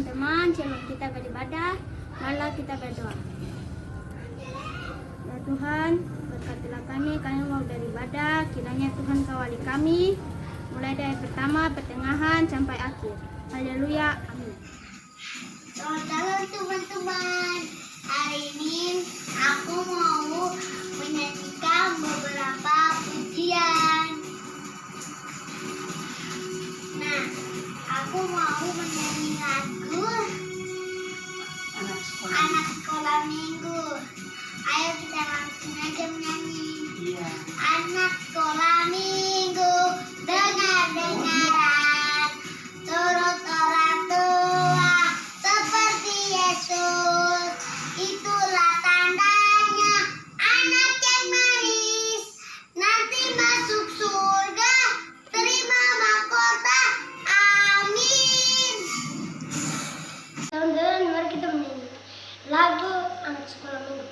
teman-teman, sebelum kita beribadah, marilah kita berdoa. Ya Tuhan, berkatilah kami mau beribadah, kiranya Tuhan kawali kami, mulai dari pertama, pertengahan, sampai akhir. Haleluya, amin. Selamat malam teman-teman. Hari ini aku mau menyanyikan beberapa pujian. Nah, aku mau menyanyi lagu Anak Sekolah Minggu. Ayo kita langsung aja menyanyi. Anak sekolah minggu, dengar-dengaran, turut orang tua seperti Yesus. Itulah tandanya anak yang manis, nanti masuk surga, terima mahkota. Amin. Teman-teman, mari kita menyanyi lagu Anak Sekolah Minggu.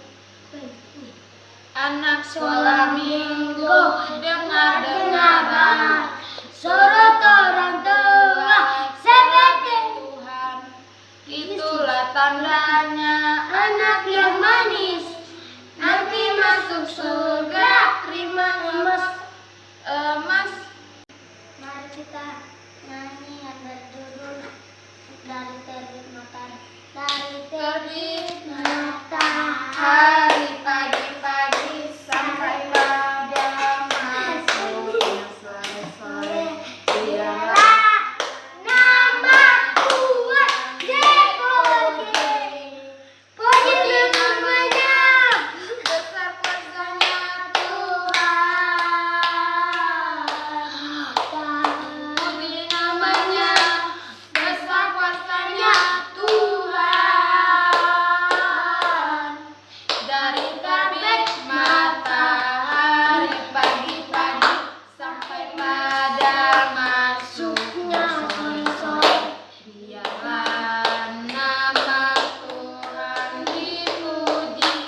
Anak sekolah minggu, dengar-dengaran, surut orang tua seperti Tuhan. Itulah tandanya anak yang manis, nanti masuk surga, terima emas. Mari kita nyanyi yang berjudul Dari Terbit Matahari. Dari terbit Hari pagi-pagi sampai pada masuknya sore-sore, dialah nama Tuhan Yesus. Puji namanya, besar kuasanya Tuhan. Puji namanya, besar kuasanya Tuhan. Dari terbit matahari pagi-pagi sampai pada masuknya sore-sore, dialah nama Tuhan dipuji.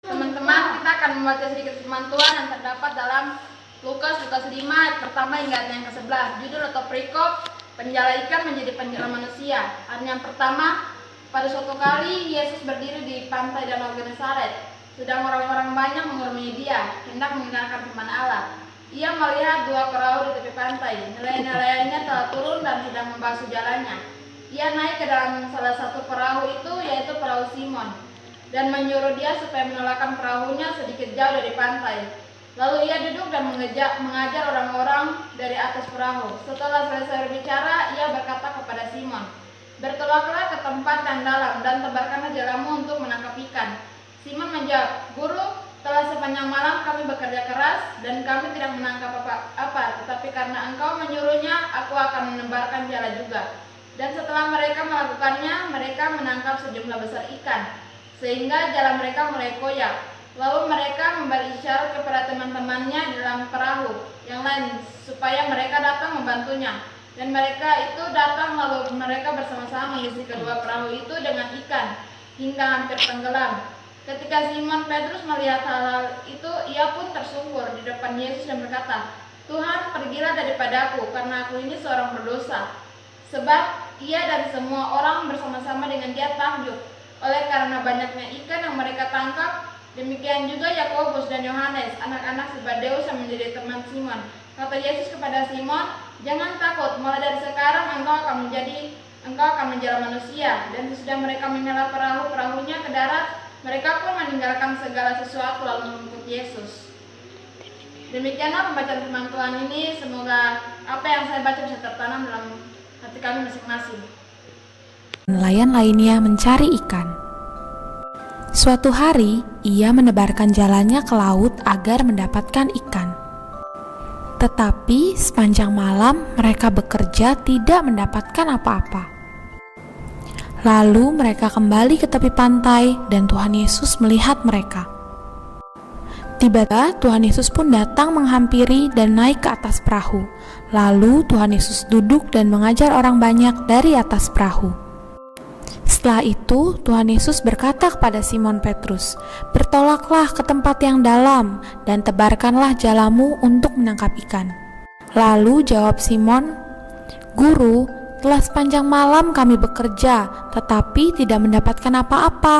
Teman-teman, kita akan membaca sedikit firman Tuhan yang terdapat dalam Lukas 5 ayat pertama hingga ayat yang ke-11. Judul atau perikop, penjala ikan menjadi penjala manusia. Ayat yang pertama, pada suatu kali Yesus berdiri di pantai Danau Genesaret. Sedang orang-orang banyak mengurungi dia, hendak mendengarkan firman Allah. Ia melihat dua perahu di tepi pantai. Nelayan-nelayannya telah turun dan sedang membasuh jalannya. Ia naik ke dalam salah satu perahu itu, yaitu perahu Simon, dan menyuruh dia supaya menolakkan perahunya sedikit jauh dari pantai. Lalu ia duduk dan mengajar orang-orang dari atas perahu. Setelah selesai berbicara, ia berkata kepada Simon, "Bertolaklah ke tempat yang dalam dan tebarkanlah jalamu untuk menangkap ikan." Simon menjawab, "Guru, telah sepanjang malam kami bekerja keras dan kami tidak menangkap apa-apa, tetapi karena engkau menyuruhnya, aku akan menebarkan jala juga." Dan setelah mereka melakukannya, mereka menangkap sejumlah besar ikan, sehingga jala mereka mulai koyak. Lalu mereka memberi isyarat kepada teman-temannya di dalam perahu yang lain supaya mereka datang membantunya. Dan mereka itu datang, lalu mereka bersama-sama mengisi kedua perahu itu dengan ikan hingga hampir tenggelam. Ketika Simon Petrus melihat hal-hal itu, ia pun tersungkur di depan Yesus dan berkata, "Tuhan, pergilah daripadaku, karena aku ini seorang berdosa." Sebab ia dan semua orang bersama-sama dengan dia takjub oleh karena banyaknya ikan yang mereka tangkap. Demikian juga Yakobus dan Yohanes, anak-anak Zebedeus yang menjadi teman Simon. Kata Yesus kepada Simon, "Jangan takut, mulai dari sekarang engkau akan menjala manusia." Dan sesudah mereka menyela perahunya ke darat, mereka pun meninggalkan segala sesuatu lalu mengikut Yesus. Demikianlah pembacaan firman Tuhan ini. Semoga apa yang saya baca bisa tertanam dalam hati kami masing-masing. Nelayan lainnya mencari ikan. Suatu hari, ia menebarkan jalannya ke laut agar mendapatkan ikan. Tetapi sepanjang malam mereka bekerja tidak mendapatkan apa-apa. Lalu mereka kembali ke tepi pantai dan Tuhan Yesus melihat mereka. Tiba-tiba Tuhan Yesus pun datang menghampiri dan naik ke atas perahu. Lalu Tuhan Yesus duduk dan mengajar orang banyak dari atas perahu. Setelah itu, Tuhan Yesus berkata kepada Simon Petrus, "Bertolaklah ke tempat yang dalam dan tebarkanlah jalamu untuk menangkap ikan." Lalu jawab Simon, "Guru, telah sepanjang malam kami bekerja, tetapi tidak mendapatkan apa-apa.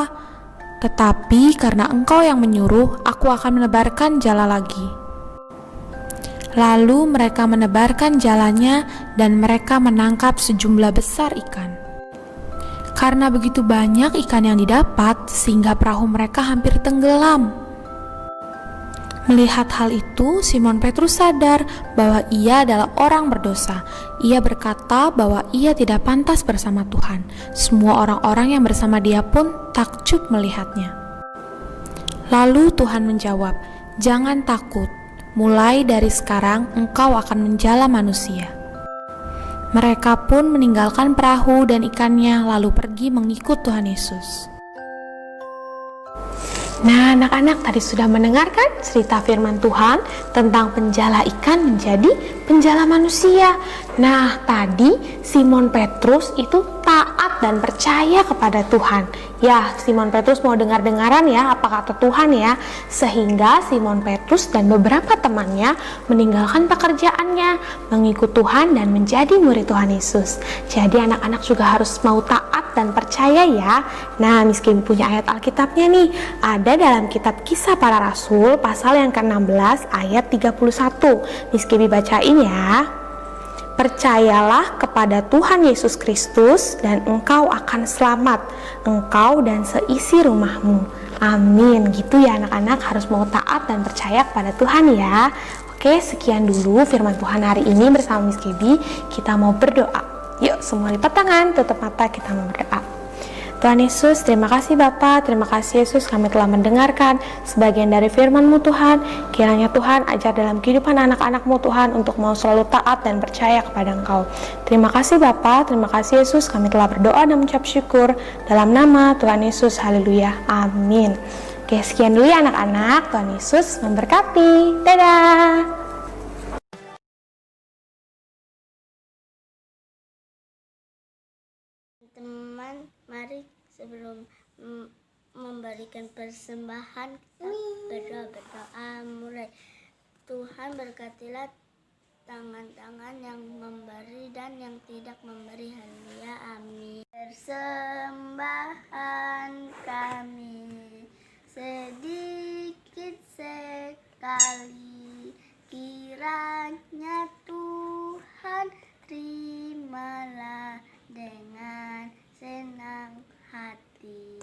Tetapi karena Engkau yang menyuruh, aku akan menebarkan jala lagi." Lalu mereka menebarkan jalannya dan mereka menangkap sejumlah besar ikan. Karena begitu banyak ikan yang didapat, sehingga perahu mereka hampir tenggelam. Melihat hal itu, Simon Petrus sadar bahwa ia adalah orang berdosa. Ia berkata bahwa ia tidak pantas bersama Tuhan. Semua orang-orang yang bersama dia pun takjub melihatnya. Lalu Tuhan menjawab, "Jangan takut, mulai dari sekarang engkau akan menjala manusia." Mereka pun meninggalkan perahu dan ikannya lalu pergi mengikut Tuhan Yesus. Nah, anak-anak tadi sudah mendengarkan cerita firman Tuhan tentang penjala ikan menjadi penjala manusia. Nah, tadi Simon Petrus itu taat dan percaya kepada Tuhan. Ya, Simon Petrus mau dengar-dengaran ya apa kata Tuhan ya. Sehingga Simon Petrus dan beberapa temannya meninggalkan pekerjaannya, mengikut Tuhan dan menjadi murid Tuhan Yesus. Jadi anak-anak juga harus mau taat dan percaya ya. Nah, Miss Kimi punya ayat Alkitabnya nih. Ada dalam kitab Kisah Para Rasul pasal yang ke-16 ayat 31. Miss Kimi bacain ya. "Percayalah kepada Tuhan Yesus Kristus dan engkau akan selamat, engkau dan seisi rumahmu." Amin. Gitu ya anak-anak, harus mau taat dan percaya kepada Tuhan ya. Oke, sekian dulu firman Tuhan hari ini bersama Miss Kimi. Kita mau berdoa. Yuk semua lipat tangan, tutup mata, kita mau berdoa. Tuhan Yesus, terima kasih Bapa, terima kasih Yesus kami telah mendengarkan sebagian dari firman-Mu Tuhan. Kiranya Tuhan ajar dalam kehidupan anak-anak-Mu Tuhan untuk mau selalu taat dan percaya kepada Engkau. Terima kasih Bapa, terima kasih Yesus kami telah berdoa dan mengucap syukur dalam nama Tuhan Yesus, haleluya, amin. Oke, sekian dulu ya anak-anak, Tuhan Yesus memberkati, dadah. Teman, mari sebelum memberikan persembahan kita berdoa mulai. Tuhan berkatilah tangan-tangan yang memberi dan yang tidak memberi, haleluya, amin. Persembahan kami sedikit sekali, kiranya Tuhan terimalah dengan senang hati.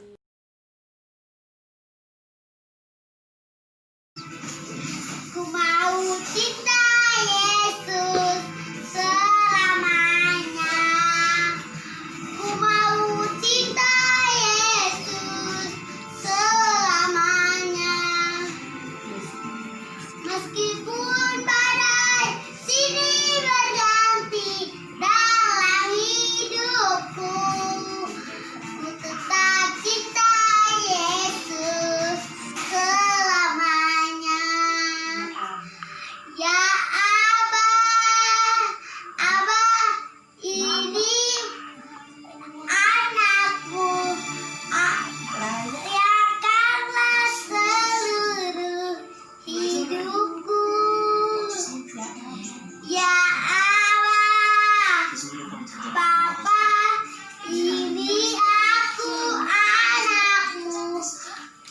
Ku mau cinta Yesus selamanya. Ku mau cinta Yesus selamanya. Meskipun badai sini berganti dalam hidupku, ku tetap cinta Yesus selamanya. Ya Abah, Abah, ini anakku, layakanlah seluruh hidupku. Ya Allah, Bapa, ini aku anakmu,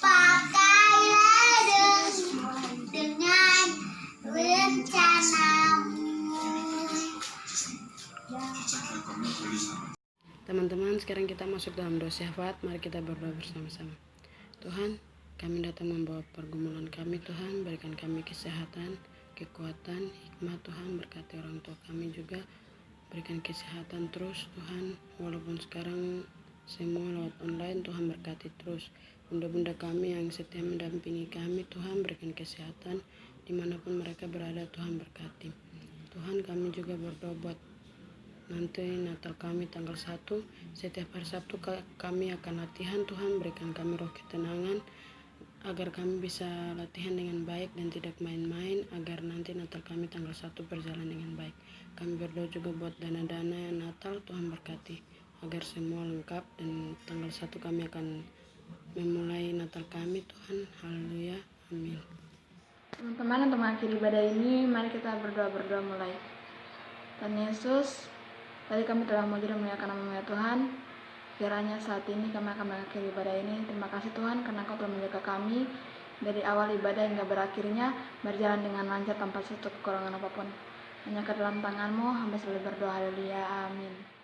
pakailah dengan rencanamu. Teman-teman, sekarang kita masuk dalam doa syafaat. Mari kita berdoa bersama-sama. Tuhan, kami datang membawa pergumulan kami. Tuhan, berikan kami kesehatan, kekuatan, hikmah. Tuhan, berkati orang tua kami juga. Berikan kesehatan terus Tuhan. Walaupun sekarang semua lewat online, Tuhan berkati terus. Bunda-bunda kami yang setia mendampingi kami, Tuhan berikan kesehatan dimanapun mereka berada. Tuhan berkati. Tuhan, kami juga berdoa buat nanti Natal kami tanggal 1. Setiap hari Sabtu kami akan latihan. Tuhan, berikan kami roh ketenangan agar kami bisa latihan dengan baik dan tidak main-main, agar nanti Natal kami tanggal 1 berjalan dengan baik. Kami berdoa juga buat dana-dana Natal. Tuhan berkati agar semua lengkap, dan tanggal 1 kami akan memulai Natal kami. Tuhan, haleluya, amin. Teman-teman, untuk mengakhiri ibadah ini, mari kita berdoa mulai. Tuhan Yesus, tadi kami telah memuji dan memuliakan nama Tuhan. Kiranya saat ini kami akan mengakhiri ibadah ini. Terima kasih Tuhan karena Kau telah menjaga kami dari awal ibadah hingga berakhirnya, berjalan dengan lancar tanpa satu kekurangan apapun. Hanya ke dalam tangan-Mu, hamba selalu berdoa, haleluya, amin.